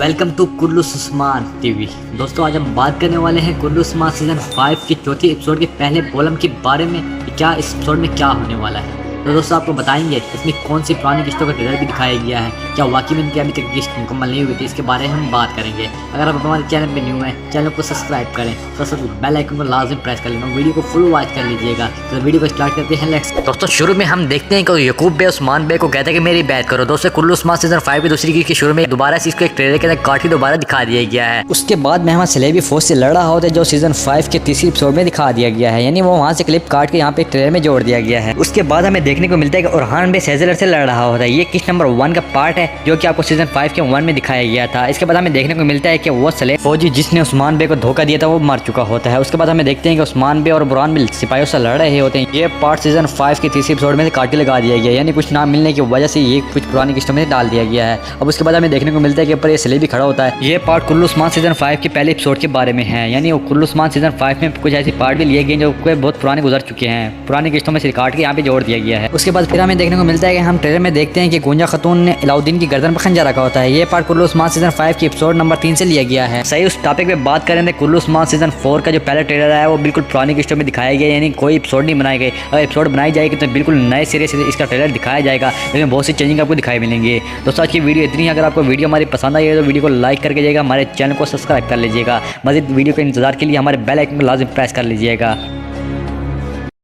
Welcome to Kullu Usman TV. दोस्तों आज हम बात करने वाले हैं कुल्लू उस्मान सीजन 5 की चौथी एपिसोड के पहले कॉलम के बारे में कि क्या इस एपिसोड में क्या होने वाला है। तो दोस्तों आपको बताएंगे इसमें कौन सी पुरानी किस्तों का ट्रेलर भी दिखाया गया है, क्या वाकई में इनकी अभी तक किस्त मुकम्मल नहीं हुई थी, इसके बारे में हम बात करेंगे। अगर आप हमारे चैनल पे न्यू हैं चैनल को सब्सक्राइब करें, साथ बेल आइकन को लाजम प्रेस कर लेना, वीडियो को फुल वॉच कर लीजिएगा। तो वीडियो को स्टार्ट करते हैं। लेट्स। दोस्तों शुरू में हम देखते हैं कि यकूब बे उस्मान बे को कहते हैं कि मेरी बैत करो। दोस्तों कुल्लू उस्मान सीजन 5 की दूसरी की शुरू में दोबारा से इसको एक ट्रेलर के अंदर काट के दोबारा दिखा दिया गया है। उसके बाद मेहमान सलेबी फौज से लड़ रहा होता है जो सीजन 5 के तीसरी एपिसोड में दिखा दिया गया है, यानी वो वहाँ से क्लिप काट के यहाँ पे ट्रेलर में जोड़ दिया गया है। उसके बाद हमें देखने को मिलता है कि ओरहान बे सेजलर से लड़ रहा होता है। ये किस्त नंबर 1 का पार्ट है जो कि आपको सीजन 5 के 1 में दिखाया गया था। इसके बाद हमें देखने को मिलता है कि वो सलेब फौजी जिसने उस्मान बे को धोखा दिया था वो मर चुका होता है। उसके बाद हमें देखते हैं कि उस्मान बे और बुरहान बे सिपाहियों से लड़ रहे होते हैं। ये पार्ट सीजन 5 के तीसरी एपिसोड में काट के लगा दिया गया, यानी कुछ नाम मिलने की वजह से ये कुछ पुरानी किस्तों में डाल दिया गया है। अब उसके बाद हमें देखने को मिलता है कि ऊपर ये सलेबी खड़ा होता है। ये पार्ट कुल्लू उस्मान सीजन 5 के पहले एपिसोड के बारे में है, यानी कुल्लू उस्मान सीजन 5 में कुछ ऐसे पार्ट भी लिए गए जो बहुत पुराने गुजर चुके हैं, पुरानी किस्तों में से काट के यहाँ पे जोड़ दिया गया है। उसके बाद फिर हमें देखने को मिलता है कि हम ट्रेलर में देखते हैं कि गुंजा खातून ने अलाउद्दीन की गर्दन पर खंजर रखा होता है। ये पार्ट कुल्लू उस्मान सीजन 5 की एपिसोड नंबर 3 से लिया गया है। सही उस टॉपिक पे बात करें तो कुल्लू उस्मान सीजन 4 का जो पहला ट्रेलर है वो बिल्कुल पुरानी किस्तों में दिखाया गया, यानी कोई एपिसोड नहीं बनाए गए। अगर एपिसोड बनाई जाएगी तो बिल्कुल नए सिरे से इसका ट्रेलर दिखाया जाएगा, इसमें बहुत सी चेंजिंग आपको दिखाई मिलेंगे। दोस्तों आज की वीडियो इतनी है। अगर आपको वीडियो हमारी पसंद आई है तो वीडियो को लाइक करके जाइएगा, हमारे चैनल को सब्सक्राइब कर लीजिएगा। मज़ीद वीडियो के इंतजार के लिए हमारे बेल आइकन को लाजिम प्रेस कर लीजिएगा।